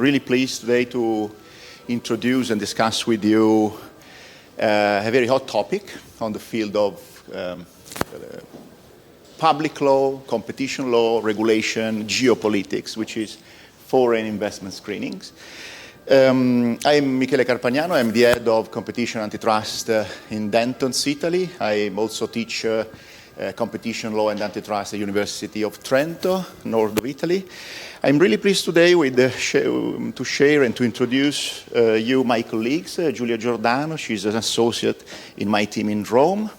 really pleased today to introduce and discuss with you a very hot topic on the field of public law, competition law, regulation, geopolitics, which is foreign investment screenings. I'm Michele Carpagnano. I'm the head of competition antitrust in DENTONS, Italy. I also teach competition law and antitrust at the University of Trento, north of Italy. I'm really pleased today to share and to introduce you my colleagues, Giulia Giordano. She's an associate in my team in Rome.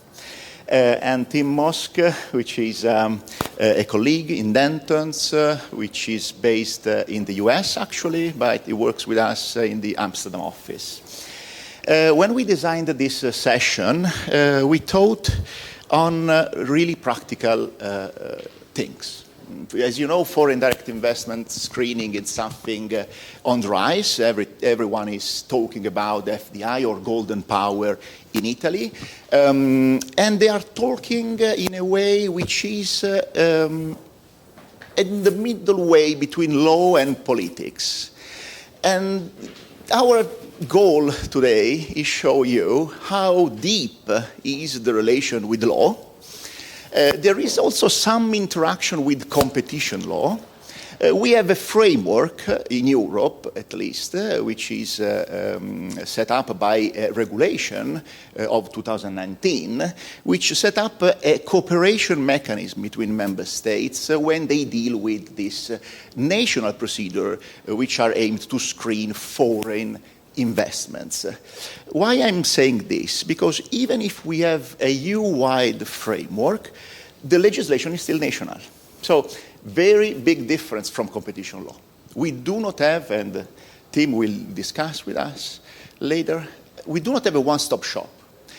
And Tim Mosk, which is a colleague in DENTONS, which is based in the US, actually, but he works with us in the Amsterdam office. When we designed this session, we thought on really practical things. As you know, foreign direct investment screening is something on the rise. Everyone is talking about FDI or golden power in Italy. And they are talking in a way which is in the middle way between law and politics. And our goal today is show you how deep is the relation with law. There is also some interaction with competition law. We have a framework in Europe, at least, which is set up by a regulation of 2019, which set up a cooperation mechanism between member states when they deal with this national procedure, which are aimed to screen foreign investments. Why I'm saying this? Because even if we have a EU-wide framework, the legislation is still national. So, very big difference from competition law. We do not have, and Tim will discuss with us later, we do not have a one-stop shop.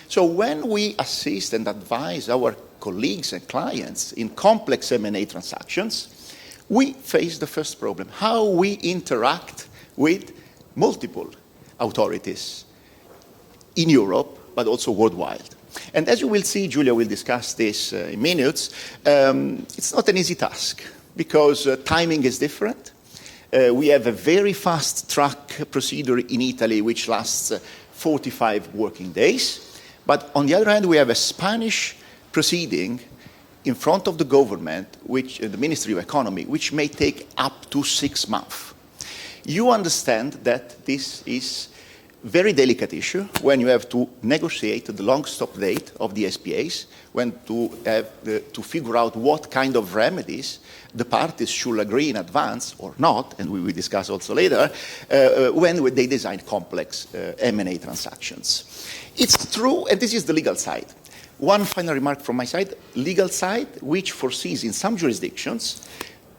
So when we assist and advise our colleagues and clients in complex M&A transactions, we face the first problem, how we interact with multiple authorities in Europe, but also worldwide. And as you will see, Giulia will discuss this in minutes, it's not an easy task because timing is different. We have a very fast track procedure in Italy which lasts 45 working days. But on the other hand, we have a Spanish proceeding in front of the government, which the Ministry of Economy, which may take up to 6 months. You understand that this is very delicate issue when you have to negotiate the long stop date of the SPAs, when to have to figure out what kind of remedies the parties should agree in advance or not, and we will discuss also later, when they design complex M&A transactions. It's true, and this is the legal side. One final remark from my side, legal side, which foresees in some jurisdictions,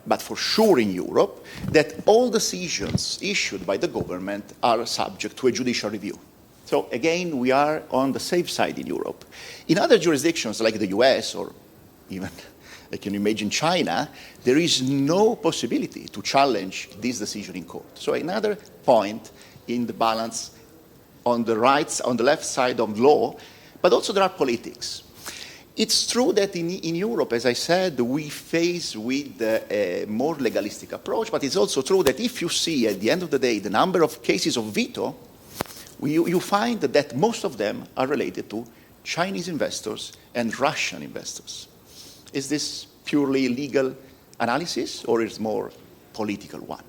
but for sure in Europe, that all decisions issued by the government are subject to a judicial review. So again, we are on the safe side in Europe. In other jurisdictions like the US or even, I can imagine, China, there is no possibility to challenge this decision in court. So another point in the balance on the left side of law, but also there are politics. It's true that in Europe, as I said, we face with a more legalistic approach, but it's also true that if you see at the end of the day the number of cases of veto, you find that most of them are related to Chinese investors and Russian investors. Is this purely legal analysis or is it more political one?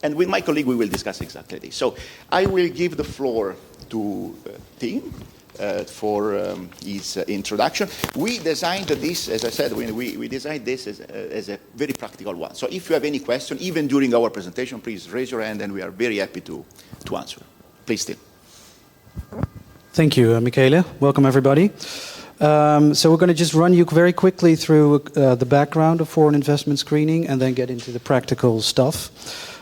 And with my colleague we will discuss exactly this. So I will give the floor to Tim. For his introduction. We designed this, as I said, we designed this as a very practical one. So if you have any question, even during our presentation, please raise your hand and we are very happy to answer. Please, Tim. Thank you, Michele. Welcome, everybody. So we're going to just run you very quickly through the background of foreign investment screening and then get into the practical stuff.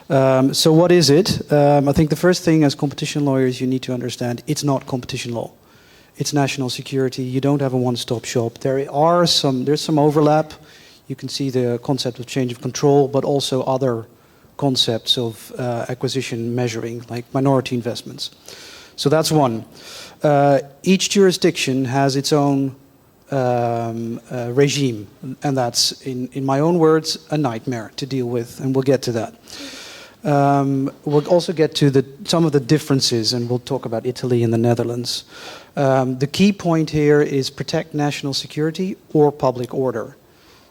So what is it? I think the first thing as competition lawyers you need to understand, it's not competition law. It's national security. You don't have a one-stop shop. There's some overlap. You can see the concept of change of control, but also other concepts of acquisition measuring, like minority investments. So that's one. Each jurisdiction has its own regime, and that's, in my own words, a nightmare to deal with, and we'll get to that. We'll also get to some of the differences, and we'll talk about Italy and the Netherlands. The key point here is protect national security or public order.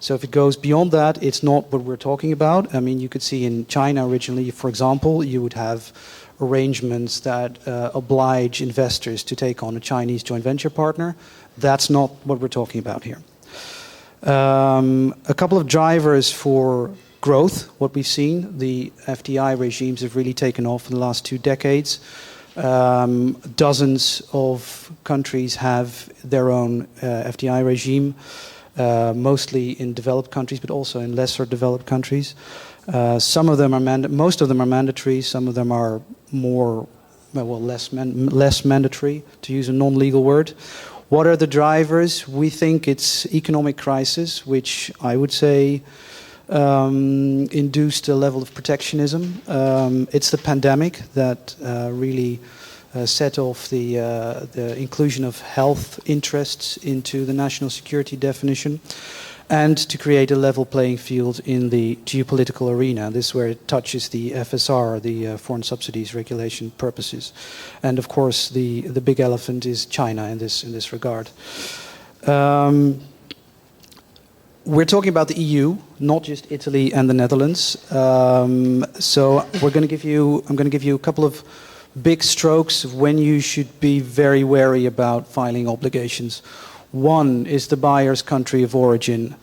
So if it goes beyond that, it's not what we're talking about. I mean, you could see in China originally, for example, you would have arrangements that oblige investors to take on a Chinese joint venture partner. That's not what we're talking about here. A couple of drivers for growth, what we've seen, the FDI regimes have really taken off in the last 2 decades. Dozens of countries have their own FDI regime, mostly in developed countries, but also in lesser developed countries. Some of them are most of them are mandatory. Some of them are less mandatory, to use a non-legal word. What are the drivers? We think it's economic crisis, which I would say induced a level of protectionism. It's the pandemic that really set off the inclusion of health interests into the national security definition, and to create a level playing field in the geopolitical arena. This is where it touches the FSR, the foreign subsidies regulation purposes. And of course, the big elephant is China in this regard. We're talking about the EU, not just Italy and the Netherlands. So I'm going to give you a couple of big strokes of when you should be very wary about filing obligations. One is the buyer's country of origin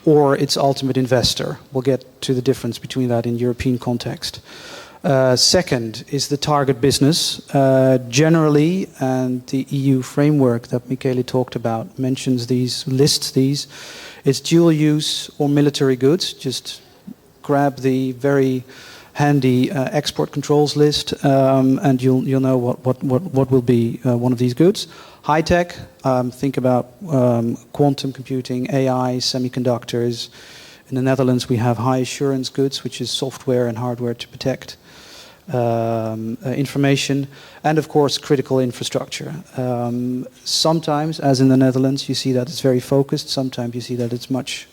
or its ultimate investor. We'll get to the difference between that in European context. Second is the target business. Generally, and the EU framework that Michele talked about lists these. It's dual use or military goods. Just grab the very handy export controls list, and you'll know what will be one of these goods. High tech, think about quantum computing, AI, semiconductors. In the Netherlands, we have high assurance goods, which is software and hardware to protect information, and of course critical infrastructure. Sometimes, as in the Netherlands, you see that it's very focused. Sometimes you see that it's much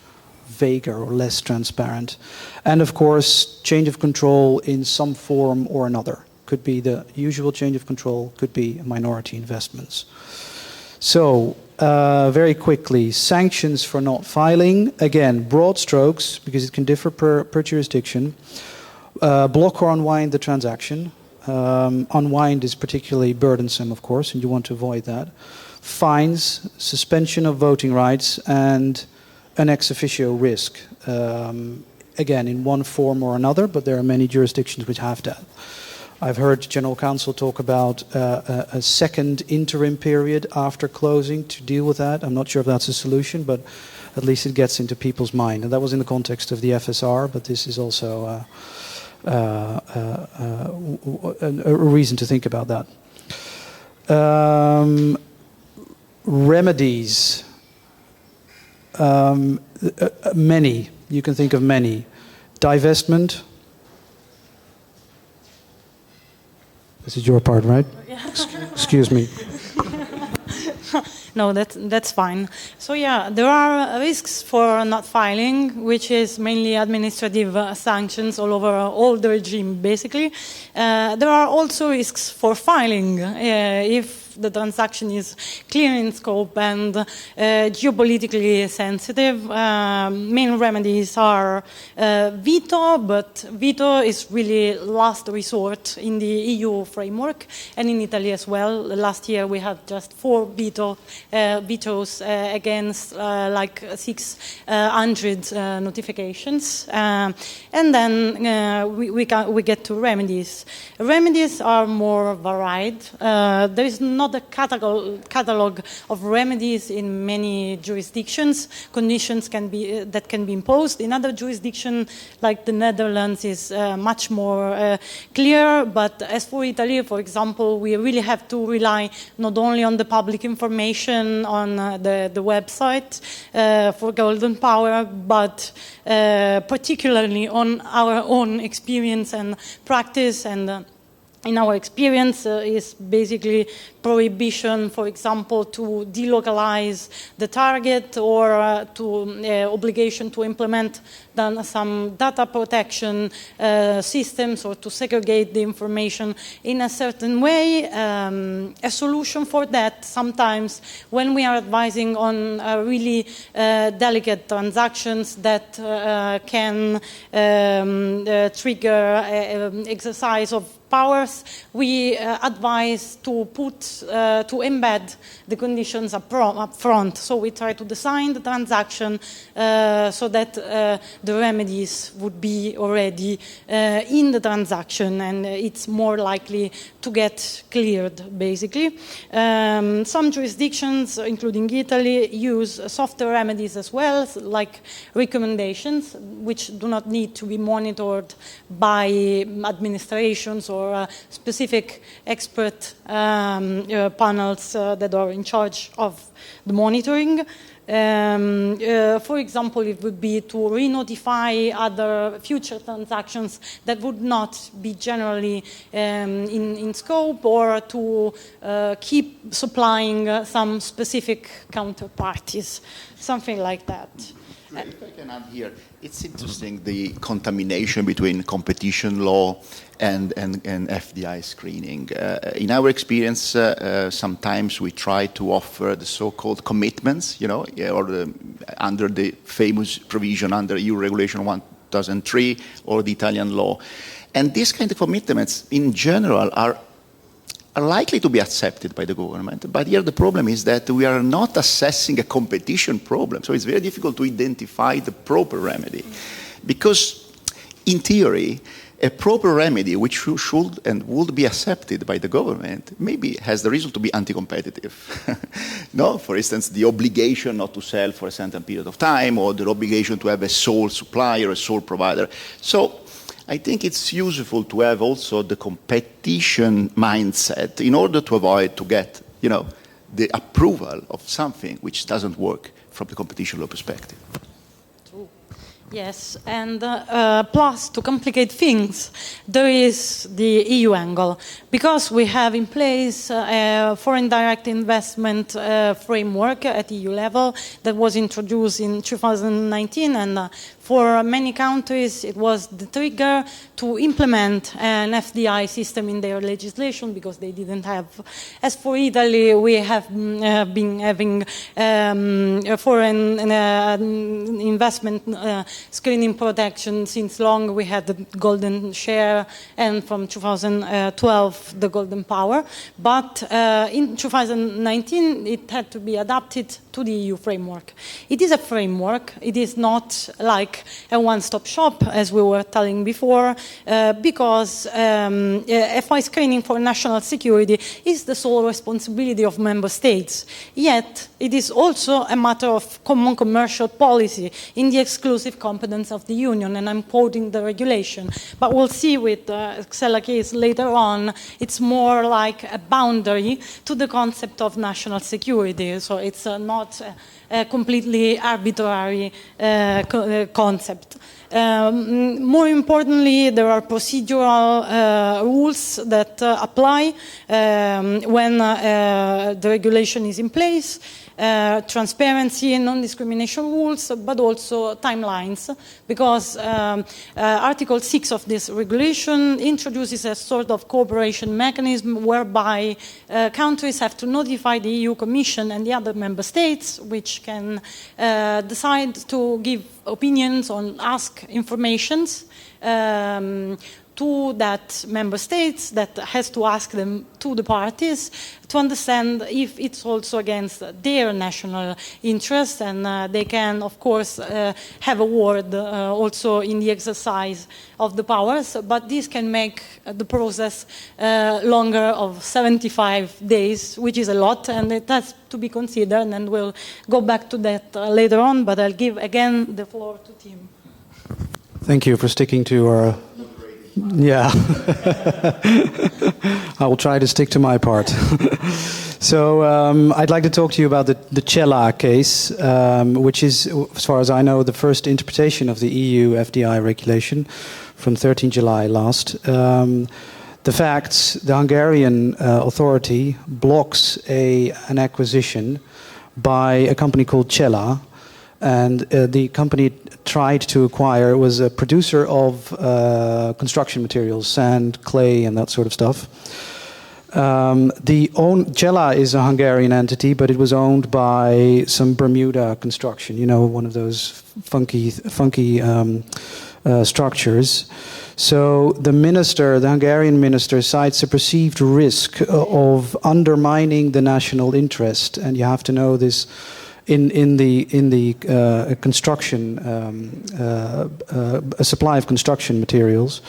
vaguer or less transparent. And of course, change of control in some form or another. Could be the usual change of control, could be minority investments. So, very quickly, sanctions for not filing. Again, broad strokes, because it can differ per jurisdiction. Block or unwind the transaction. Unwind is particularly burdensome, of course, and you want to avoid that. Fines, suspension of voting rights, and an ex officio risk. Again, in one form or another, but there are many jurisdictions which have that. I've heard General Counsel talk about a second interim period after closing to deal with that. I'm not sure if that's a solution, but at least it gets into people's mind. And that was in the context of the FSR, but this is also a reason to think about that. Remedies. Many. You can think of many. Divestment. This is your part, right? Yeah. Excuse me. No, that's fine. So yeah, there are risks for not filing, which is mainly administrative sanctions all over all the regime, basically. There are also risks for filing if the transaction is clear in scope and geopolitically sensitive. Main remedies are veto, but veto is really last resort in the EU framework and in Italy as well. Last year we had just 4 vetoes against like 600 notifications. And then we get to remedies. Remedies are more varied. There is not a catalog of remedies in many jurisdictions. Conditions that can be imposed. In other jurisdictions, like the Netherlands, is much more clear. But as for Italy, for example, we really have to rely not only on the public information on the website for Golden Power, but particularly on our own experience and practice and in our experience, is basically prohibition, for example, to delocalize the target, or to obligation to implement some data protection systems, or to segregate the information in a certain way. A solution for that, sometimes when we are advising on really delicate transactions that can trigger exercise of powers, we advise to embed the conditions up front. So we try to design the transaction so that the remedies would be already in the transaction, and it's more likely to get cleared, basically. Some jurisdictions, including Italy, use softer remedies as well, like recommendations, which do not need to be monitored by administrations or specific expert panels that are in charge of the monitoring. For example, it would be to re-notify other future transactions that would not be generally in scope, or to keep supplying some specific counterparties, something like that. If I can add here, it's interesting, the contamination between competition law and FDI screening. In our experience, sometimes we try to offer the so-called commitments, or under the famous provision under EU Regulation 1003 or the Italian law. And these kind of commitments, in general, are likely to be accepted by the government. But here the problem is that we are not assessing a competition problem. So it's very difficult to identify the proper remedy. Because in theory, a proper remedy which should and would be accepted by the government maybe has the reason to be anti-competitive. No? For instance, the obligation not to sell for a certain period of time, or the obligation to have a sole supplier, a sole provider. So I think it's useful to have also the competition mindset in order to avoid to get, the approval of something which doesn't work from the competition law perspective. True. Yes, and plus, to complicate things, there is the EU angle. Because we have in place a foreign direct investment framework at EU level that was introduced in 2019, and for many countries, it was the trigger to implement an FDI system in their legislation, because they didn't have. As for Italy, we have been having foreign investment screening protection since long. We had the golden share, and from 2012, the golden power. But in 2019, it had to be adapted to the EU framework. It is a framework. It is not like a one-stop shop, as we were telling before, because FI screening for national security is the sole responsibility of member states. Yet, it is also a matter of common commercial policy in the exclusive competence of the Union, and I'm quoting the regulation. But we'll see with the Xella case later on, it's more like a boundary to the concept of national security. So it's not a completely arbitrary concept. More importantly, there are procedural rules that apply when the regulation is in place. Transparency and non-discrimination rules, but also timelines, because Article 6 of this regulation introduces a sort of cooperation mechanism whereby countries have to notify the EU Commission and the other member states, which can decide to give opinions on ask informations to that member states, that has to ask them to the parties to understand if it's also against their national interests, and they can, of course, have a word also in the exercise of the powers, but this can make the process longer of 75 days, which is a lot, and it has to be considered, and we'll go back to that later on, but I'll give again the floor to Tim. Thank you for sticking to our... Yeah, I will try to stick to my part. So I'd like to talk to you about the Cella case, which is, as far as I know, the first interpretation of the EU FDI regulation from 13 July last. the facts, the Hungarian authority blocks an acquisition by a company called Cella, and the company tried to acquire was a producer of construction materials, sand, clay, and that sort of stuff. Cella is a Hungarian entity, but it was owned by some Bermuda construction, you know, one of those funky structures. So the Hungarian minister, cites a perceived risk of undermining the national interest, and you have to know this in the construction, a supply of construction materials.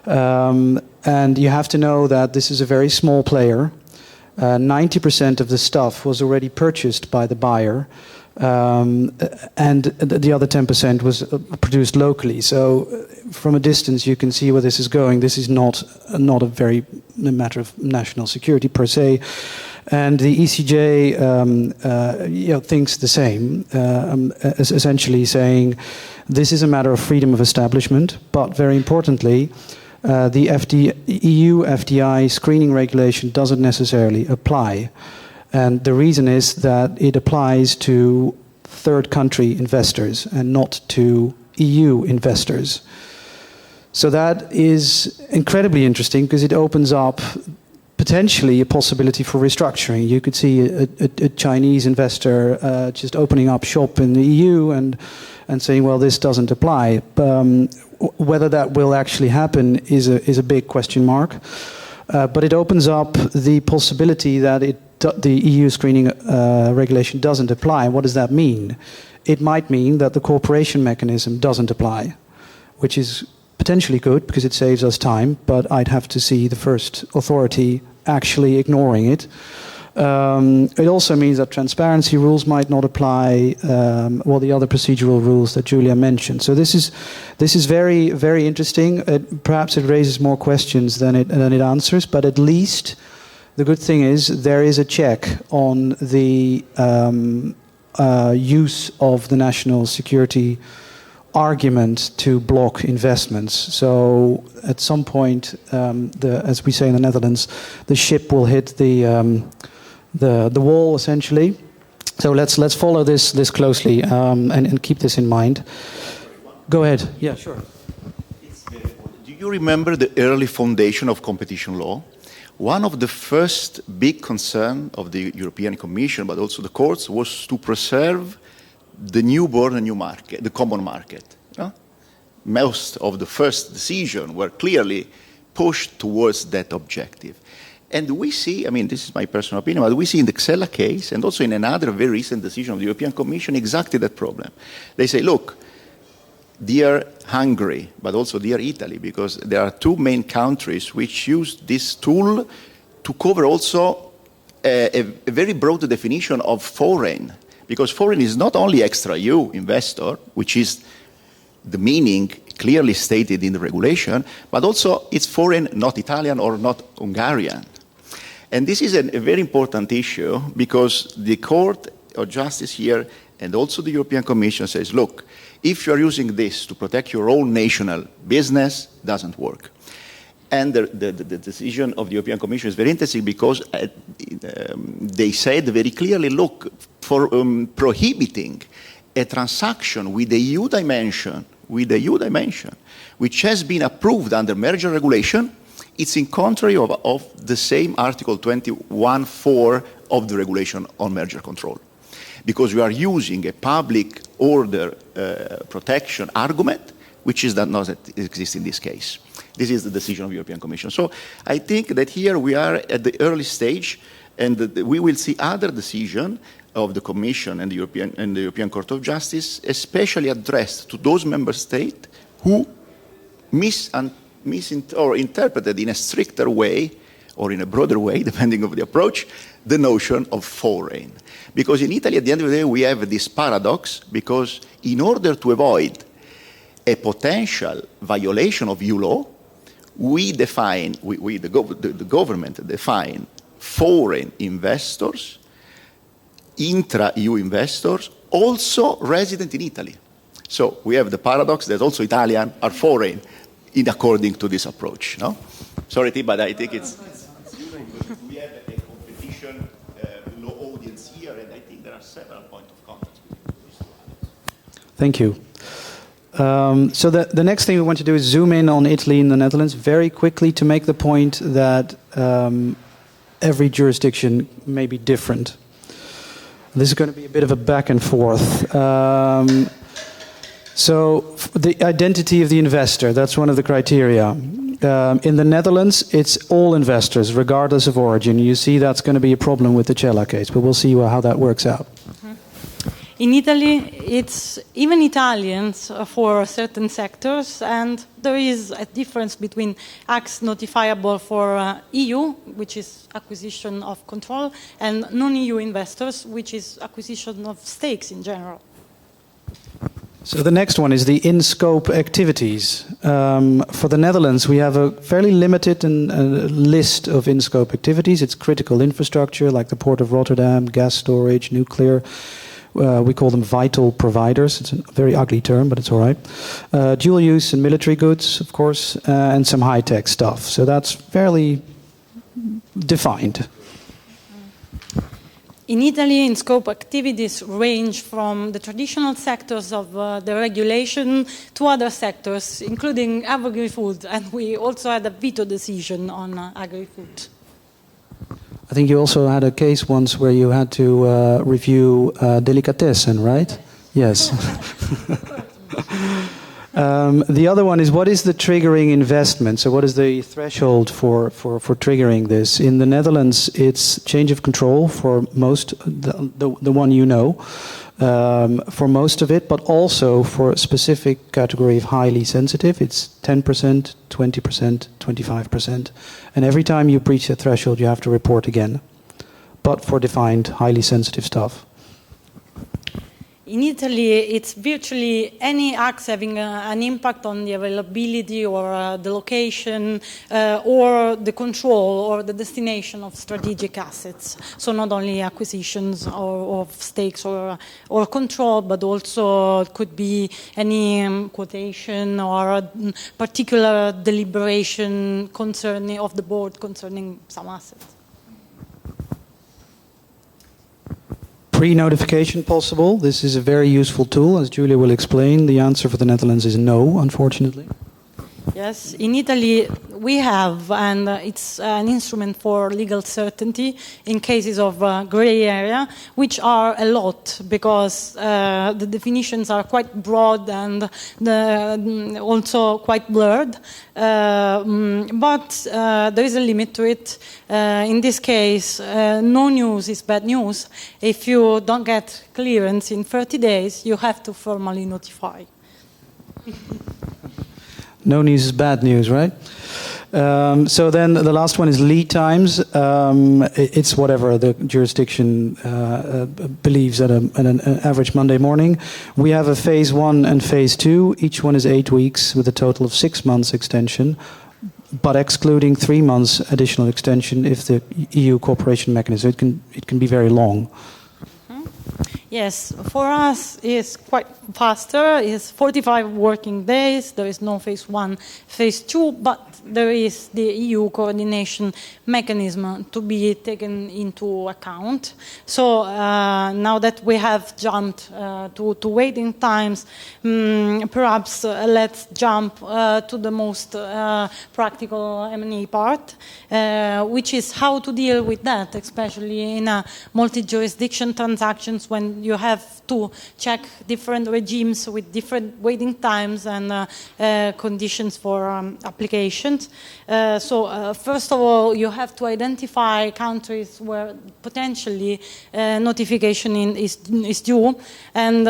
And you have to know that this is a very small player. 90% of the stuff was already purchased by the buyer, and the other 10% was produced locally. So from a distance, you can see where this is going. This is not a matter of national security per se. And the ECJ thinks the same, essentially saying this is a matter of freedom of establishment, but very importantly, the EU FDI screening regulation doesn't necessarily apply. And the reason is that it applies to third country investors and not to EU investors. So that is incredibly interesting because it opens up potentially a possibility for restructuring. You could see a Chinese investor just opening up shop in the EU and saying, well, this doesn't apply. Whether that will actually happen is a big question mark. But it opens up the possibility that the EU screening regulation doesn't apply. What does that mean? It might mean that the cooperation mechanism doesn't apply, which is potentially good because it saves us time, but I'd have to see the first authority actually ignoring it. It also means that transparency rules might not apply, or the other procedural rules that Julia mentioned. So this is very, very interesting. Perhaps it raises more questions than it answers, but at least the good thing is there is a check on the use of the national security argument to block investments. So at some point, as we say in the Netherlands, the ship will hit the wall essentially. So let's follow this closely and keep this in mind. Go ahead. Yeah, sure. Do you remember the early foundation of competition law? One of the first big concerns of the European Commission, but also the courts, was to preserve the newborn and new market, the common market. Most of the first decisions were clearly pushed towards that objective. And we see, I mean, this is my personal opinion, but we see in the Xella case and also in another very recent decision of the European Commission exactly that problem. They say, look, dear Hungary, but also dear Italy, because there are two main countries which use this tool to cover also a very broad definition of foreign. Because foreign is not only extra-EU investor, which is the meaning clearly stated in the regulation, but also it's foreign, not Italian or not Hungarian. And this is a very important issue because the Court of Justice here and also the European Commission says, look, if you're using this to protect your own national business, doesn't work. And the decision of the European Commission is very interesting because they said very clearly, look, for prohibiting a transaction with the EU dimension, which has been approved under merger regulation, it's in contrary of the same Article 21.4 of the regulation on merger control. Because we are using a public order protection argument, which does not exist in this case. This is the decision of the European Commission. So I think that here we are at the early stage, and we will see other decisions of the Commission and the European Court of Justice, especially addressed to those member states who interpreted in a stricter way or in a broader way, depending on the approach, the notion of foreign. Because in Italy, at the end of the day, we have this paradox, because in order to avoid a potential violation of EU law, the government define foreign investors, intra-EU investors, also resident in Italy. So we have the paradox that also Italians are foreign according to this approach. No? Sorry, T, but I think it's we have a competition law audience here, and I think there are several points of contact between these two. Thank you. So the next thing we want to do is zoom in on Italy and the Netherlands very quickly to make the point that every jurisdiction may be different. This is going to be a bit of a back and forth. So the identity of the investor, that's one of the criteria. In the Netherlands, it's all investors, regardless of origin. You see that's going to be a problem with the Cella case, but we'll see how that works out. In Italy, it's even Italians for certain sectors, and there is a difference between acts notifiable for EU, which is acquisition of control, and non-EU investors, which is acquisition of stakes in general. So the next one is the in-scope activities. For the Netherlands, we have a fairly limited list of in-scope activities. It's critical infrastructure, like the Port of Rotterdam, gas storage, nuclear. We call them vital providers. It's a very ugly term, but it's all right. Dual use and military goods, of course, and some high-tech stuff. So that's fairly defined. In Italy, in-scope activities range from the traditional sectors of the regulation to other sectors, including agri-food, and we also had a veto decision on agri-food. I think you also had a case once where you had to review delicatessen, right? Yes. The other one is, what is the triggering investment? So what is the threshold for triggering this? In the Netherlands, it's change of control for most, the one you know, for most of it, but also for a specific category of highly sensitive. It's 10%, 20%, 25%. And every time you breach that threshold, you have to report again, but for defined, highly sensitive stuff. In Italy, it's virtually any acts having an impact on the availability or the location or the control or the destination of strategic assets. So not only acquisitions of stakes or control, but also it could be any quotation or particular deliberation of the board concerning some assets. Pre-notification possible. This is a very useful tool, as Julia will explain. The answer for the Netherlands is no, unfortunately. Yes, in Italy we have, and it's an instrument for legal certainty in cases of grey area, which are a lot because the definitions are quite broad and also quite blurred. But there is a limit to it. In this case, no news is bad news. If you don't get clearance in 30 days, you have to formally notify. No news is bad news, right? So then the last one is lead times. It's whatever the jurisdiction believes at an average Monday morning. We have a phase 1 and phase 2. Each one is 8 weeks with a total of 6 months extension, but excluding 3 months additional extension if the EU cooperation mechanism. It can be very long. Yes, for us it's quite faster. It's 45 working days. There is no phase 1, phase 2, but there is the EU coordination mechanism to be taken into account. So now that we have jumped to waiting times, perhaps let's jump to the most practical M&A part, which is how to deal with that, especially in multi-jurisdiction transactions when you have to check different regimes with different waiting times and conditions for applications. So first of all, you have to identify countries where potentially notification is due. And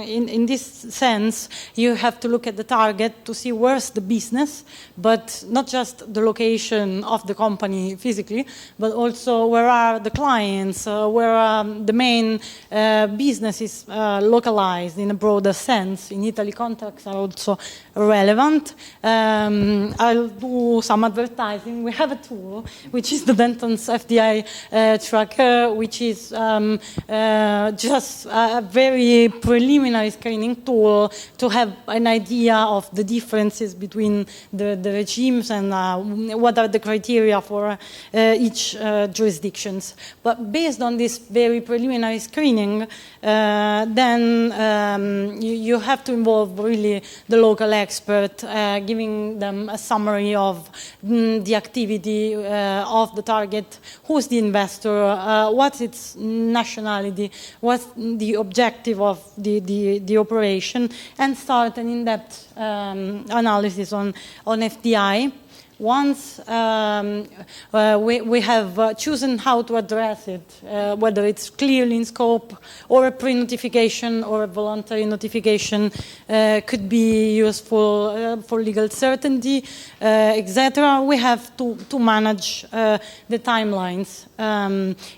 in this sense, you have to look at the target to see where's the business, but not just the location of the company physically, but also where are the clients, where the main business is localized in a broader sense. In Italy, contacts are also relevant. I'll do some advertising. We have a tool, which is the DENTONS FDI tracker, which is just a very preliminary screening tool to have an idea of the differences between the regimes and what are the criteria for each jurisdictions. But based on this very preliminary screening, then you have to involve really the local expert, giving them a summary of the activity of the target, who's the investor, what's its nationality, what's the objective of the operation, and start an in-depth analysis on FDI. Once we have chosen how to address it, whether it's clearly in scope or a pre-notification or a voluntary notification could be useful for legal certainty, etc., we have to manage the timelines.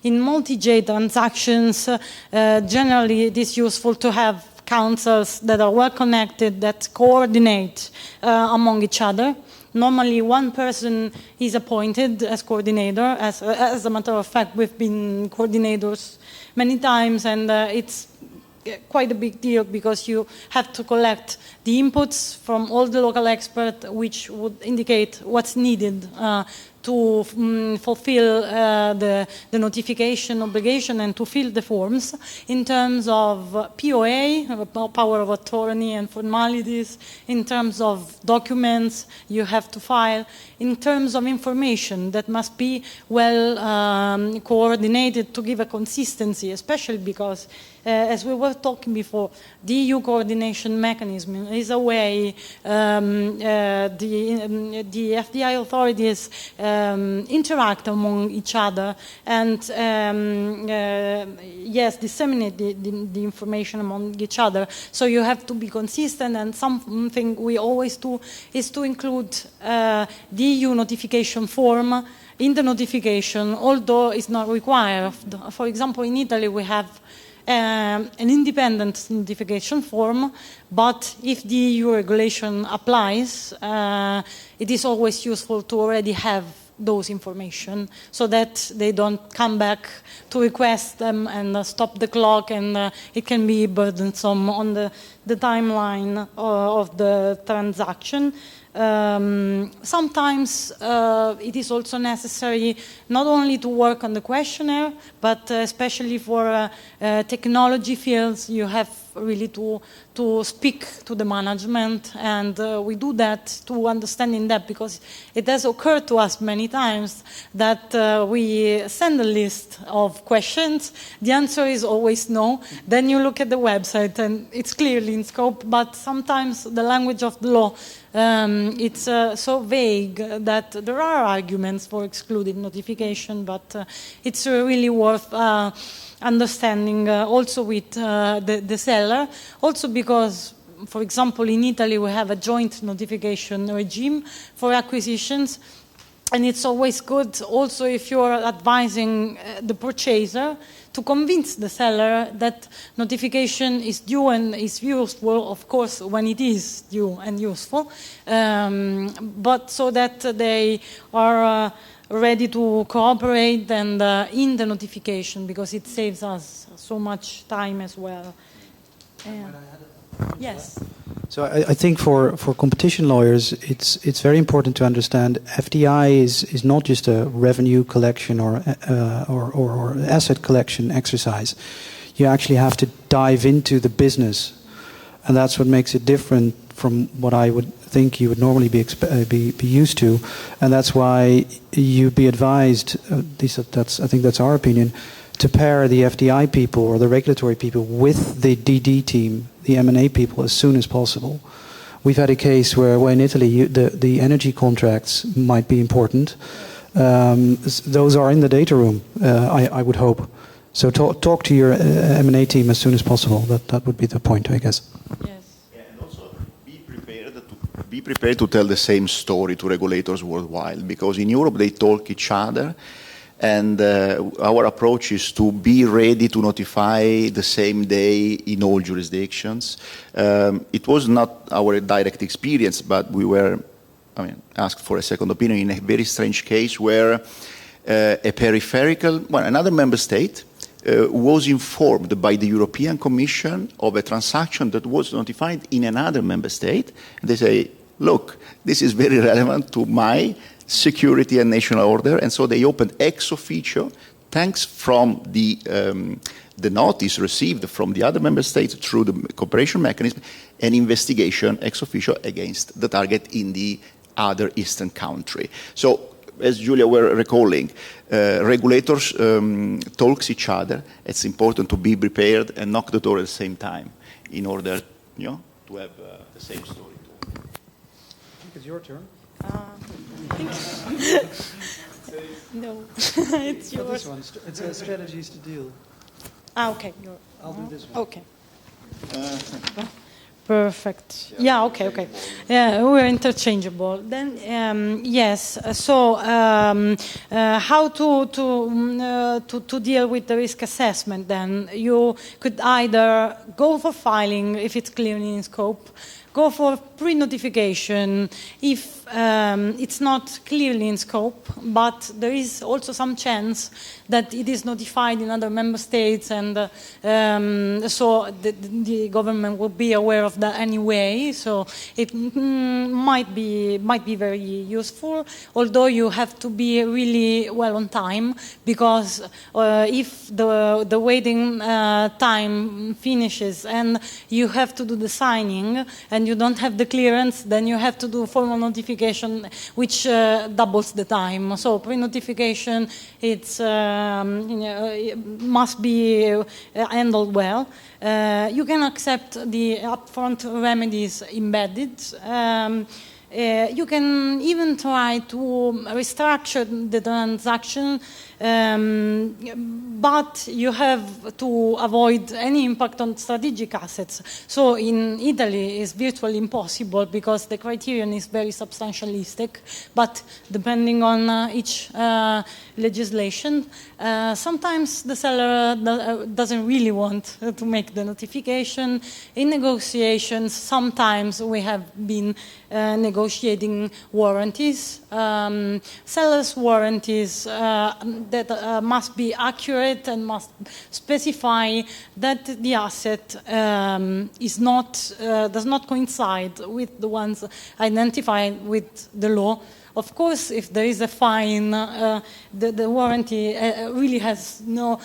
In multi-J transactions, generally it is useful to have counsels that are well connected, that coordinate among each other. Normally, one person is appointed as coordinator. As a matter of fact, we've been coordinators many times, and it's quite a big deal because you have to collect the inputs from all the local experts, which would indicate what's needed to fulfill the notification obligation and to fill the forms in terms of POA, power of attorney and formalities, in terms of documents you have to file, in terms of information that must be well coordinated to give a consistency, especially because as we were talking before, the EU coordination mechanism is a way the FDI authorities interact among each other and, yes, disseminate the information among each other. So you have to be consistent, and something we always do is to include the EU notification form in the notification, although it's not required. For example, in Italy we have an independent notification form, but if the EU regulation applies, it is always useful to already have those information so that they don't come back to request them and stop the clock, and it can be burdensome on the timeline of the transaction. Sometimes it is also necessary not only to work on the questionnaire, but especially for technology fields, you have really to speak to the management, and we do that to understand in depth, because it has occurred to us many times that we send a list of questions, the answer is always no, then you look at the website and it's clearly in scope, but sometimes the language of the law it's so vague that there are arguments for excluding notification, but it's really worth understanding also with the seller, also because, for example, in Italy we have a joint notification regime for acquisitions, and it's always good also if you're advising the purchaser to convince the seller that notification is due and is useful, of course, when it is due and useful, but so that they are ready to cooperate and in the notification, because it saves us so much time as well. Yes. So I think for competition lawyers, it's very important to understand FDI is not just a revenue collection or asset collection exercise. You actually have to dive into the business, and that's what makes it different from what I would think you would normally be used to, and that's why you'd be advised. I think that's our opinion, to pair the FDI people or the regulatory people with the DD team, the M&A people, as soon as possible. We've had a case where in Italy the energy contracts might be important. Those are in the data room, I would hope. So talk to your M&A team as soon as possible. That would be the point, I guess. Yes. Yeah, and also be prepared to tell the same story to regulators worldwide, because in Europe they talk each other. And our approach is to be ready to notify the same day in all jurisdictions. It was not our direct experience, but we were asked for a second opinion in a very strange case where another member state was informed by the European Commission of a transaction that was notified in another member state. And they say, look, this is very relevant to my security and national order. And so they opened ex officio, thanks from the notice received from the other member states through the cooperation mechanism, an investigation ex officio against the target in the other eastern country. So, as Julia were recalling, regulators talks each other. It's important to be prepared and knock the door at the same time in order, to have the same story. I think it's your turn. No, it's yours. This one, it's strategies to deal. Okay. I'll do this one. Okay. Perfect. Yeah. Okay. Yeah, we're interchangeable. Then yes. So how to deal with the risk assessment? Then you could either go for filing if it's clearly in scope, go for pre-notification if it's not clearly in scope, but there is also some chance that it is notified in other member states, and so the government will be aware of that anyway. So it might be very useful, although you have to be really well on time, because if the waiting time finishes and you have to do the signing and you don't have the clearance, then you have to do formal notification, which doubles the time. So pre-notification, it's it must be handled well. You can accept the upfront remedies embedded. You can even try to restructure the transaction, but you have to avoid any impact on strategic assets. So in Italy, it's virtually impossible because the criterion is very substantialistic, but depending on each legislation, sometimes the seller doesn't really want to make the notification. In negotiations, sometimes we have been negotiating warranties, seller's warranties that must be accurate and must specify that the asset is not does not coincide with the ones identified with the law. Of course, if there is a fine, the warranty really has no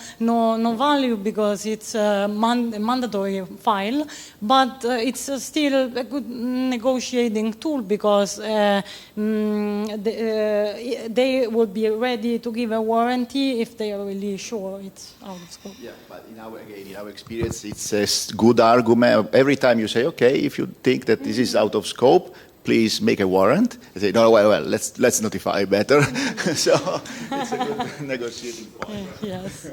value because it's a mandatory file, but it's still a good negotiating tool because they will be ready to give a warranty if they are really sure it's out of scope. Yeah, but in our experience, it's a good argument. Every time you say, okay, if you think that this is out of scope, please make a warrant. I say, no, well, let's notify better. So it's a good negotiating point. Yes.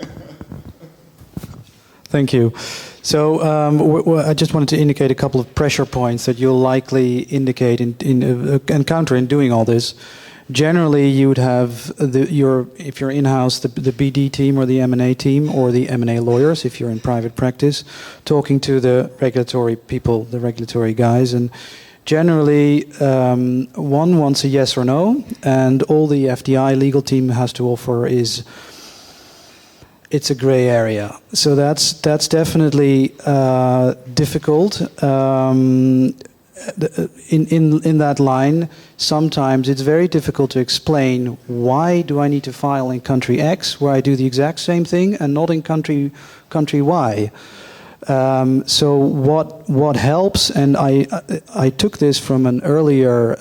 Thank you. So I just wanted to indicate a couple of pressure points that you'll likely indicate encounter in doing all this. Generally, you would have if you're in-house, the BD team or the M&A team or the M&A lawyers, if you're in private practice, talking to the regulatory people, the regulatory guys, and generally, one wants a yes or no, and all the FDI legal team has to offer is it's a gray area. So that's definitely difficult. In that line, sometimes it's very difficult to explain why do I need to file in country X where I do the exact same thing and not in country Y. So what helps, and I took this from an earlier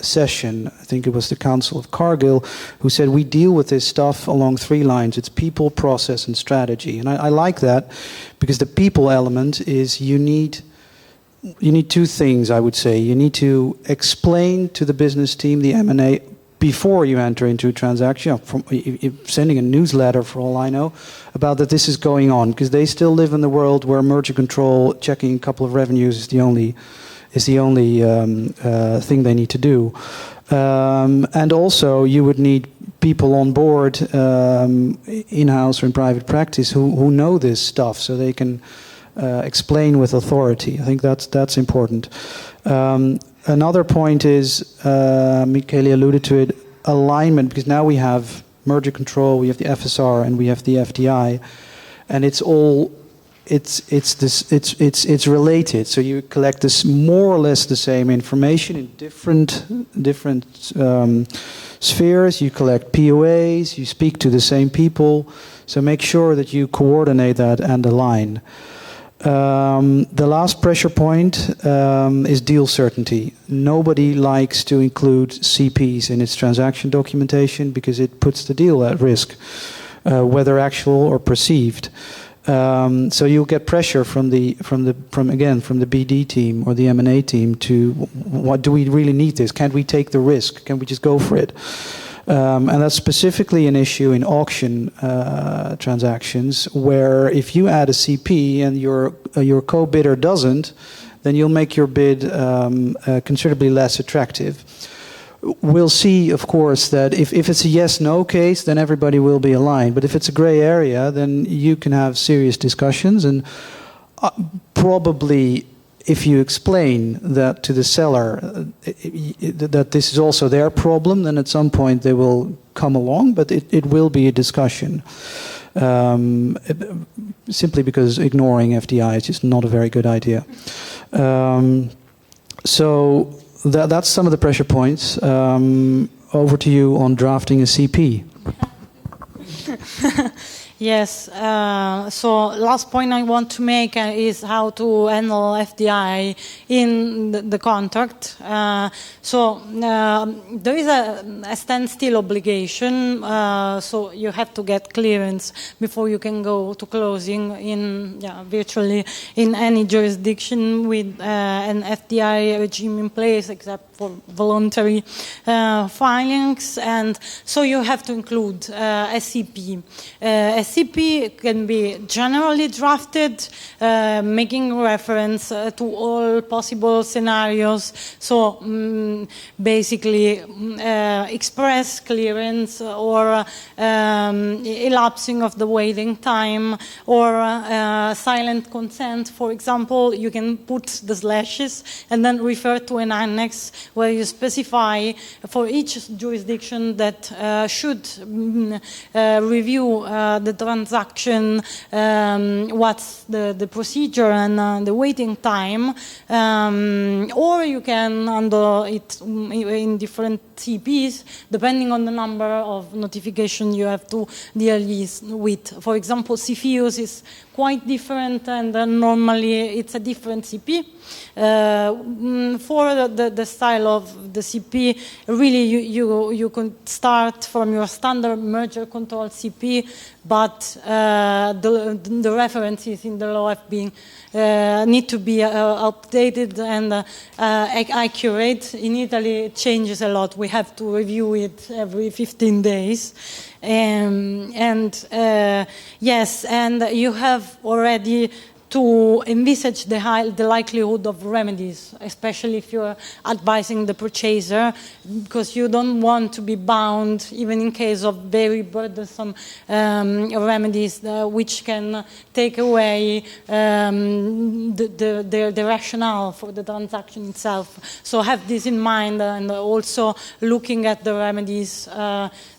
session, I think it was the Council of Cargill, who said we deal with this stuff along three lines. It's people, process, and strategy. And I like that because the people element is you need two things, I would say. You need to explain to the business team, the M&A, before you enter into a transaction, sending a newsletter for all I know, about that this is going on, because they still live in the world where merger control, checking a couple of revenues is the only thing they need to do. And also you would need people on board in-house or in private practice who know this stuff, so they can explain with authority. I think that's important. another point is, Michele alluded to it, alignment, because now we have merger control, we have the FSR, and we have the FDI, and it's all it's related. So you collect this more or less the same information in different spheres. You collect POAs. You speak to the same people. So make sure that you coordinate that and align. The last pressure point is deal certainty. Nobody likes to include CPs in its transaction documentation because it puts the deal at risk, whether actual or perceived. So you'll get pressure from the BD team or the M&A team to, what do we really need this? Can't we take the risk? Can we just go for it? And that's specifically an issue in auction transactions, where if you add a CP and your co-bidder doesn't, then you'll make your bid considerably less attractive. We'll see, of course, that if it's a yes-no case, then everybody will be aligned. But if it's a gray area, then you can have serious discussions. And probably, if you explain that to the seller, that this is also their problem, then at some point they will come along. But it will be a discussion. Simply because ignoring FDI is just not a very good idea. So that's some of the pressure points. Over to you on drafting a CP. Yes, so last point I want to make is how to handle FDI in the contract. So there is a standstill obligation, so you have to get clearance before you can go to closing in virtually in any jurisdiction with an FDI regime in place, except for voluntary filings, and so you have to include a CP. SCP can be generally drafted, making reference to all possible scenarios. So basically, express clearance or elapsing of the waiting time or silent consent. For example, you can put the slashes and then refer to an annex where you specify for each jurisdiction that should review the transaction, what's the procedure and the waiting time, or you can handle it in different CPs depending on the number of notifications you have to deal with. For example, CFIUS is quite different, and normally it's a different CP. For the style of the CP, really you can start from your standard merger control CP, but the references in the law have been need to be updated and accurate. In Italy, it changes a lot. We have to review it every 15 days. Yes, and you have already to envisage the likelihood of remedies, especially if you're advising the purchaser, because you don't want to be bound, even in case of very burdensome remedies, which can take away the rationale for the transaction itself. So have this in mind, and also looking at the remedies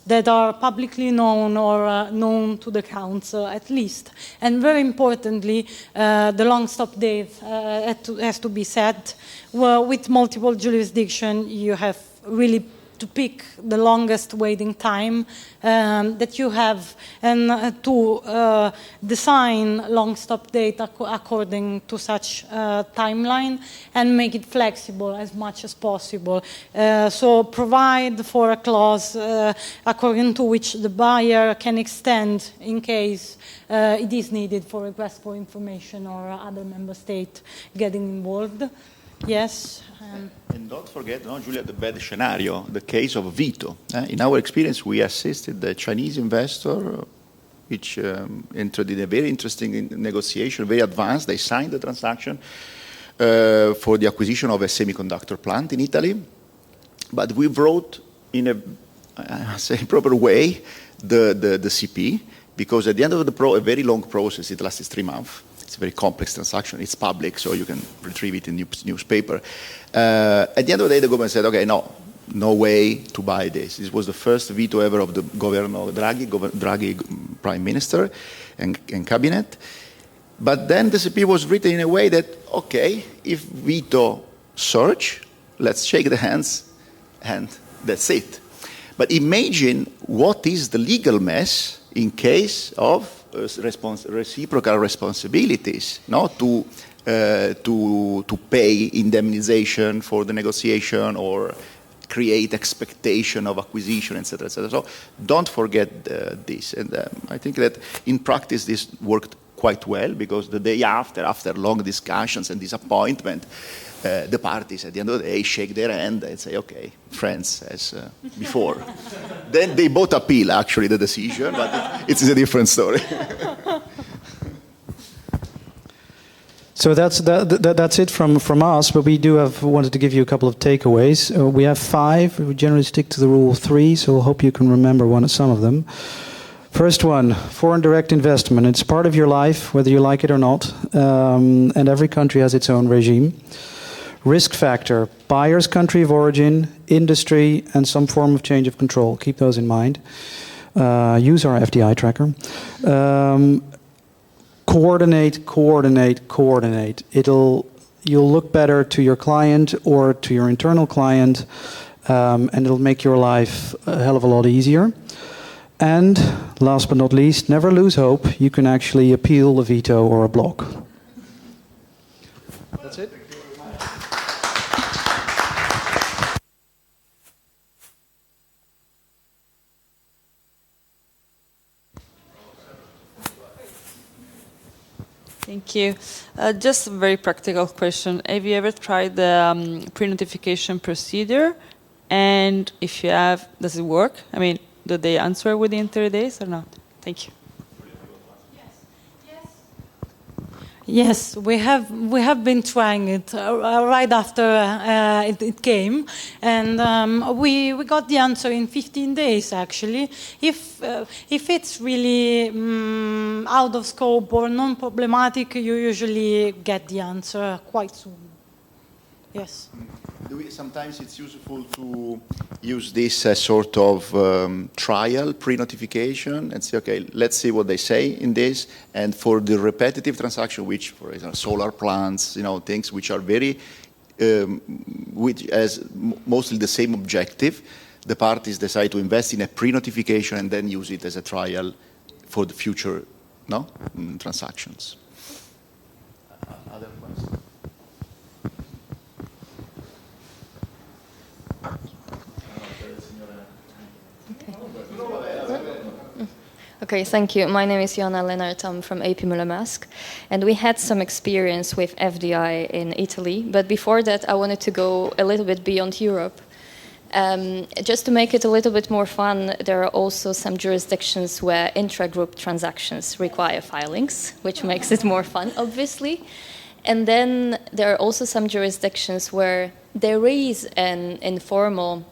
that are publicly known or known to the council at least. And very importantly, the long stop date has to be set. Well, with multiple jurisdictions, you have really to pick the longest waiting time that you have, and to design long stop date according to such timeline and make it flexible as much as possible. So provide for a clause according to which the buyer can extend in case it is needed for request for information or other member state getting involved. Yes. And don't forget, Julia, the bad scenario, the case of veto. In our experience, we assisted the Chinese investor, which entered in a very interesting negotiation, very advanced. They signed the transaction for the acquisition of a semiconductor plant in Italy. But we wrote in a proper way the CP, because at the end of a very long process, it lasted 3 months. It's a very complex transaction. It's public, so you can retrieve it in newspaper. At the end of the day, the government said, okay, no way to buy this. This was the first veto ever of the Governo Draghi Prime Minister and cabinet. But then the CP was written in a way that, okay, if veto surge, let's shake the hands, and that's it. But imagine what is the legal mess in case of reciprocal responsibilities, to pay indemnization for the negotiation or create expectation of acquisition, etc., etc. So don't forget this. And I think that in practice this worked quite well, because the day after long discussions and disappointment, the parties at the end of the day shake their hand and say, okay, friends, as before. Then they both appeal, actually, the decision, but it's a different story. So that's it from us, but we do wanted to give you a couple of takeaways. We have 5. We generally stick to the rule of 3, so I hope you can remember some of them. First one, foreign direct investment. It's part of your life, whether you like it or not, and every country has its own regime. Risk factor, buyer's country of origin, industry, and some form of change of control. Keep those in mind. Use our FDI tracker. Coordinate. You'll look better to your client or to your internal client, and it'll make your life a hell of a lot easier. And last but not least, never lose hope. You can actually appeal a veto or a block. That's it. Thank you. Just a very practical question. Have you ever tried the pre-notification procedure? And if you have, does it work? I mean, do they answer within 30 days or not? Thank you. Yes, we have been trying it right after it came, and we got the answer in 15 days. Actually, if it's really out of scope or non-problematic, you usually get the answer quite soon. Yes. Sometimes it's useful to use this as sort of trial pre-notification and say, okay, let's see what they say in this. And for the repetitive transaction, which, for example, solar plants, things which are very, which has mostly the same objective, the parties decide to invest in a pre-notification and then use it as a trial for the future transactions. Other questions? Okay, thank you. My name is Joanna Lennart. I'm from AP Møller Maersk, and we had some experience with FDI in Italy. But before that, I wanted to go a little bit beyond Europe. Just to make it a little bit more fun, there are also some jurisdictions where intra-group transactions require filings, which makes it more fun, obviously. And then there are also some jurisdictions where there is an informal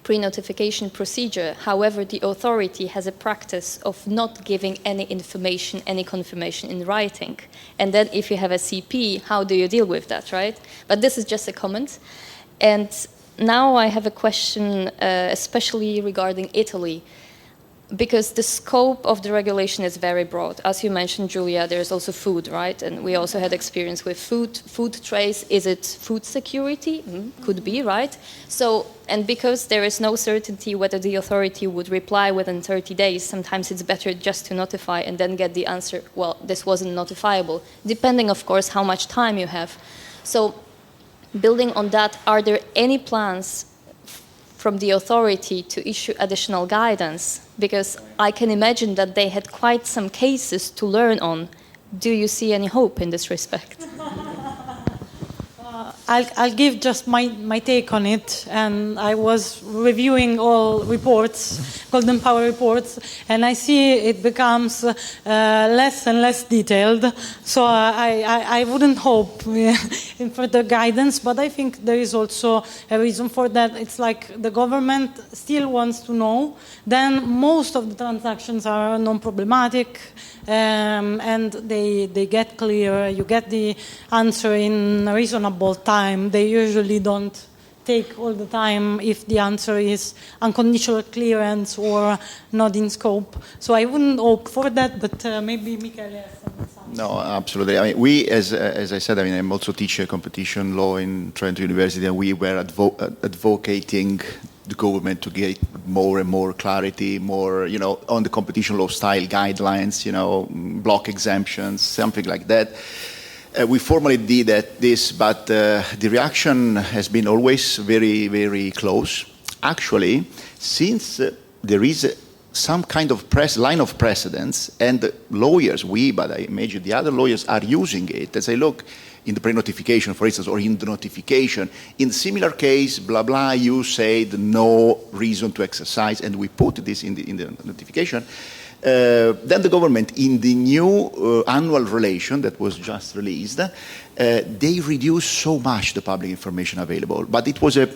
pre-notification procedure. However, the authority has a practice of not giving any information, any confirmation in writing. And then if you have a CP, how do you deal with that, right? But this is just a comment. And now I have a question, especially regarding Italy, because the scope of the regulation is very broad. As you mentioned, Julia, there's also food, right? And we also had experience with food trace. Is it food security? Could be, right? So, and because there is no certainty whether the authority would reply within 30 days, sometimes it's better just to notify and then get the answer, well, this wasn't notifiable, depending, of course, how much time you have. So, building on that, are there any plans from the authority to issue additional guidance? Because I can imagine that they had quite some cases to learn on. Do you see any hope in this respect? I'll give just my take on it. And I was reviewing all reports, Golden Power reports, and I see it becomes less and less detailed. So I wouldn't hope in further guidance, but I think there is also a reason for that. It's like the government still wants to know. Then most of the transactions are non-problematic, and they get clear. You get the answer in a reasonable time. They usually don't take all the time if the answer is unconditional clearance or not in scope. So I wouldn't hope for that, but maybe Michele has some. No, absolutely. I mean, we, as I said, I mean, I'm also teaching competition law in Trento University, and we were advocating the government to get more and more clarity, more, on the competition law style guidelines, block exemptions, something like that. We formally did this, but the reaction has been always very, very close. Actually, since there is some kind of line of precedence, and the lawyers, but I imagine the other lawyers are using it, and say, look, in the pre-notification, for instance, or in the notification, in similar case, blah, blah, you said no reason to exercise, and we put this in the notification. Then the government, in the new annual relation that was just released, they reduced so much the public information available. But it was a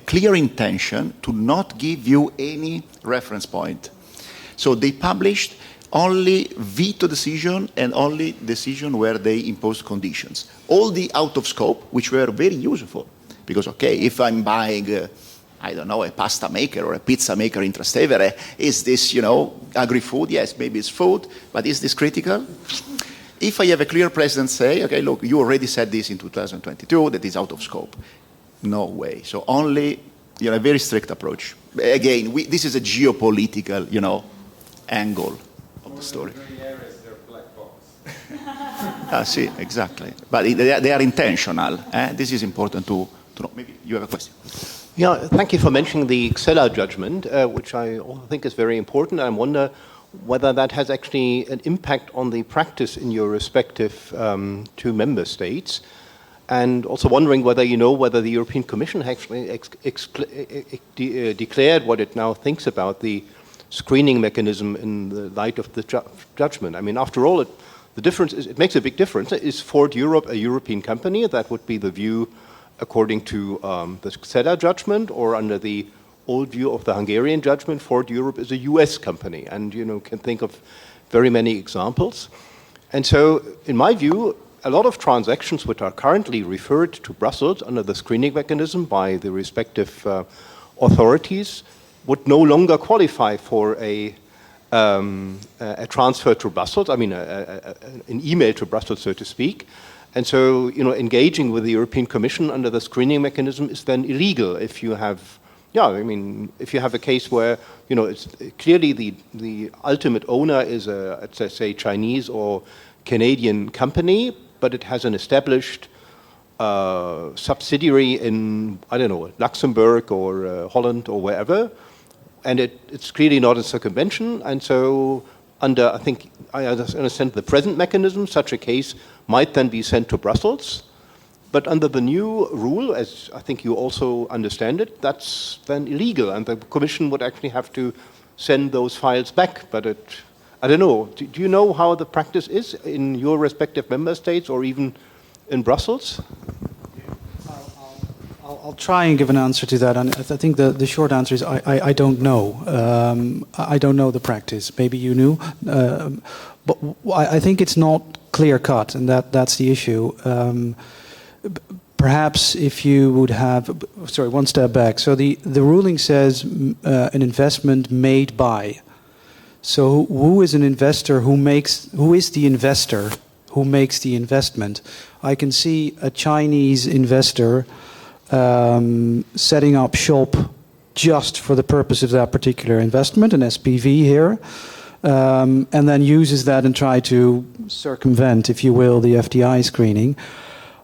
clear intention to not give you any reference point. So they published only veto decision and only decision where they imposed conditions. All the out of scope, which were very useful. Because, okay, if I'm buying I don't know, a pasta maker or a pizza maker in Trastevere, is this, agri-food? Yes, maybe it's food, but is this critical? If I have a clear precedent say, okay, look, you already said this in 2022, that is out of scope. No way. So only, a very strict approach. Again, this is a geopolitical, angle of the story. See, exactly. But they are intentional. This is important to know. Maybe you have a question. Yeah, thank you for mentioning the Xella judgment, which I also think is very important. I wonder whether that has actually an impact on the practice in your respective two member states. And also wondering whether you know whether the European Commission actually declared what it now thinks about the screening mechanism in the light of the judgment. I mean, after all, the difference is, it makes a big difference. Is Ford Europe a European company? That would be the view according to the Xella judgment, or under the old view of the Hungarian judgment, Ford Europe is a US company, and can think of very many examples. And so, in my view, a lot of transactions which are currently referred to Brussels under the screening mechanism by the respective authorities would no longer qualify for a transfer to Brussels, I mean an email to Brussels, so to speak. And so, engaging with the European Commission under the screening mechanism is then illegal if you have, if you have a case where, it's clearly the ultimate owner is a, let's say, Chinese or Canadian company, but it has an established subsidiary in, I don't know, Luxembourg or Holland or wherever, and it's clearly not a circumvention, and so under, I think, I understand the present mechanism, such a case might then be sent to Brussels. But under the new rule, as I think you also understand it, that's then illegal, and the Commission would actually have to send those files back. But I don't know, do you know how the practice is in your respective member states or even in Brussels? I'll try and give an answer to that, and I think the short answer is I don't know. I don't know the practice. Maybe you knew, but I think it's not clear cut, and that's the issue. Perhaps if you would have, sorry, one step back. So the ruling says an investment made by. So who is an investor who is the investor who makes the investment? I can see a Chinese investor setting up shop just for the purpose of that particular investment, an SPV here, and then uses that and try to circumvent, if you will, the FDI screening.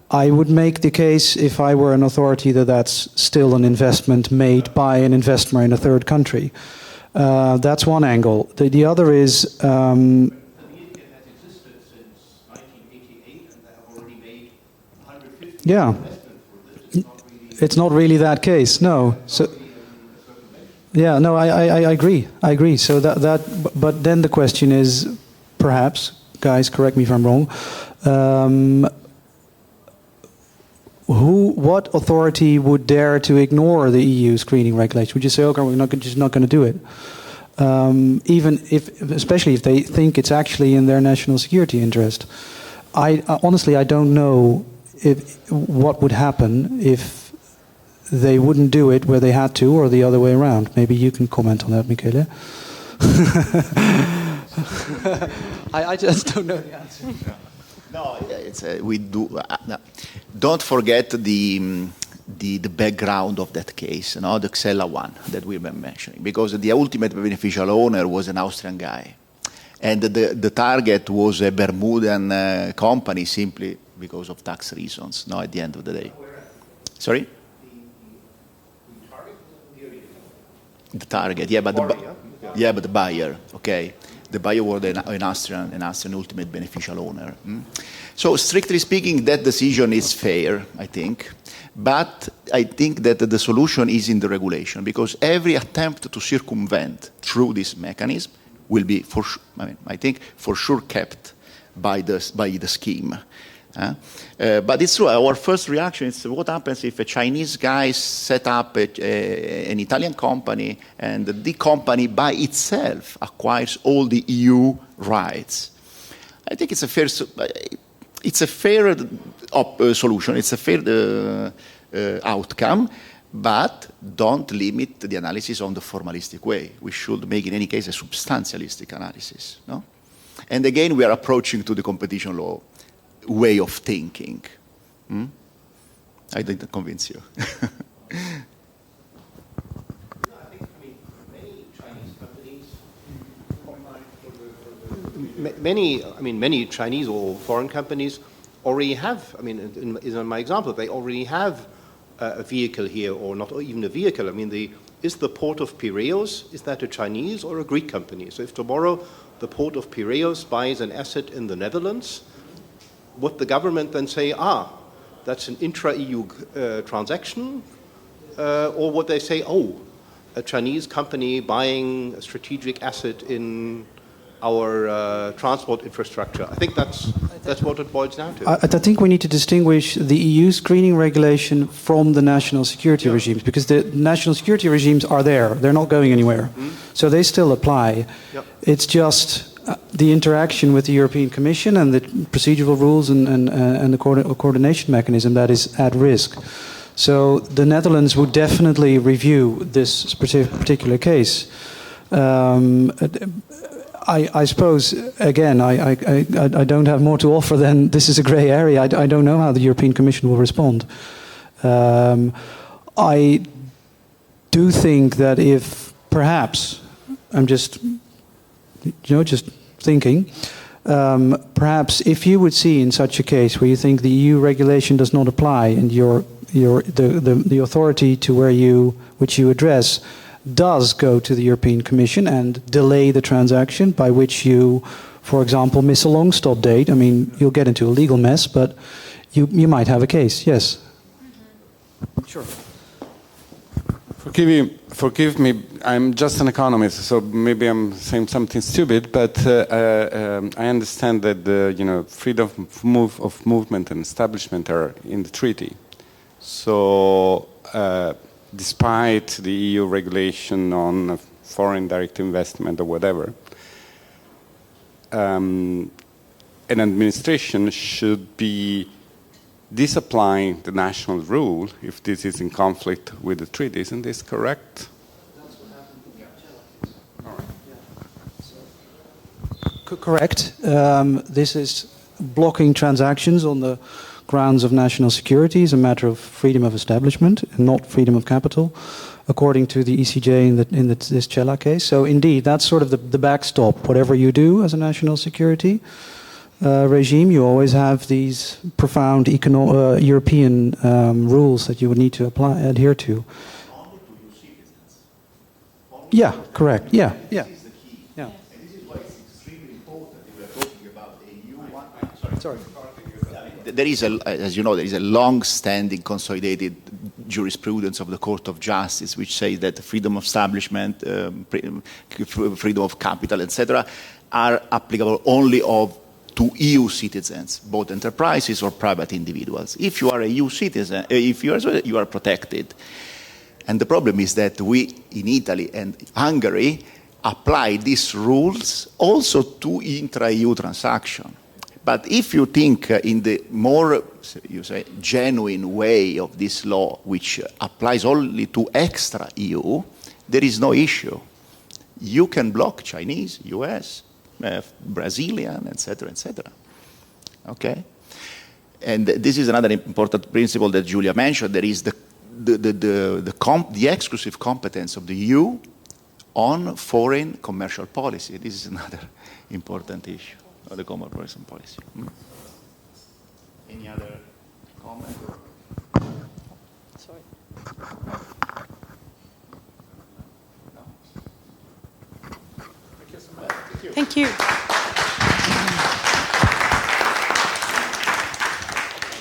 I would make the case, if I were an authority, that that's still an investment made by an investor in a third country. That's one angle. The other is... it's not really that case. No. So. Yeah, no, I agree. I agree. So but then the question is, perhaps, guys, correct me if I'm wrong. What authority would dare to ignore the EU screening regulation? Would you say, okay, we're just not going to do it, even especially if they think it's actually in their national security interest? Honestly, I don't know what would happen if they wouldn't do it where they had to, or the other way around. Maybe you can comment on that, Michele. I just don't know the answer. No, we do. No. Don't forget the background of that case, the Xella one that we've been mentioning, because the ultimate beneficial owner was an Austrian guy, and the target was a Bermudan company simply because of tax reasons. At the end of the day. Sorry. The target, yeah, but the buyer, okay. The buyer was an Austrian ultimate beneficial owner. So strictly speaking, that decision is fair, I think. But I think that the solution is in the regulation, because every attempt to circumvent through this mechanism will be, I think, for sure kept by the scheme. But it's true, our first reaction is what happens if a Chinese guy set up an Italian company and the company by itself acquires all the EU rights. I think it's a fair solution, it's a fair outcome, but don't limit the analysis on the formalistic way. We should make, in any case, a substantialistic analysis. No? And again, we are approaching to the competition law way of thinking. I didn't convince you. Many Chinese or foreign companies already have, in my example, they already have a vehicle here, or not even a vehicle. Is the port of Piraeus, is that a Chinese or a Greek company? So if tomorrow the port of Piraeus buys an asset in the Netherlands, would the government then say, that's an intra-EU transaction? Or would they say, a Chinese company buying a strategic asset in our transport infrastructure? I think that's what it boils down to. I think we need to distinguish the EU screening regulation from the national security regimes, because the national security regimes are there. They're not going anywhere. So they still apply. Yep. It's just the interaction with the European Commission and the procedural rules and the coordination mechanism that is at risk. So the Netherlands would definitely review this particular case. I suppose, again, I don't have more to offer than this is a grey area. I don't know how the European Commission will respond. I do think that if perhaps, I'm just thinking, perhaps if you would see in such a case where you think the EU regulation does not apply and the authority to which you address does go to the European Commission and delay the transaction, by which you, for example, miss a long stop date. You'll get into a legal mess, but you might have a case. Yes. Sure. Forgive me, I'm just an economist, so maybe I'm saying something stupid, but I understand that the freedom of movement and establishment are in the treaty. So despite the EU regulation on foreign direct investment or whatever, an administration should be disapplying the national rule if this is in conflict with the treaty. Isn't this correct? That's what happened with All right. Correct. This is blocking transactions on the grounds of national security is a matter of freedom of establishment and not freedom of capital, according to the ECJ in this Cella case. So indeed, that's sort of the backstop. Whatever you do as a national security regime, you always have these profound European rules that you would need to adhere to. Only to your citizens. Yeah, correct. Yeah. This is the key. Yeah. And this is why it's extremely important if we are talking about the EU. Sorry. There is as you know, there is a long-standing consolidated jurisprudence of the Court of Justice, which says that freedom of establishment, freedom of capital, etc., are applicable only to EU citizens, both enterprises or private individuals. If you are a EU citizen, you are protected. And the problem is that we, in Italy and Hungary, apply these rules also to intra-EU transactions. But if you think in the more, you say, genuine way of this law, which applies only to extra-EU, there is no issue. You can block Chinese, US, Brazilian, etc., etc. Okay? And this is another important principle that Julia mentioned. There is the exclusive competence of the EU on foreign commercial policy. This is another important issue of the common foreign policy. Any other comment? Sorry. Thank you.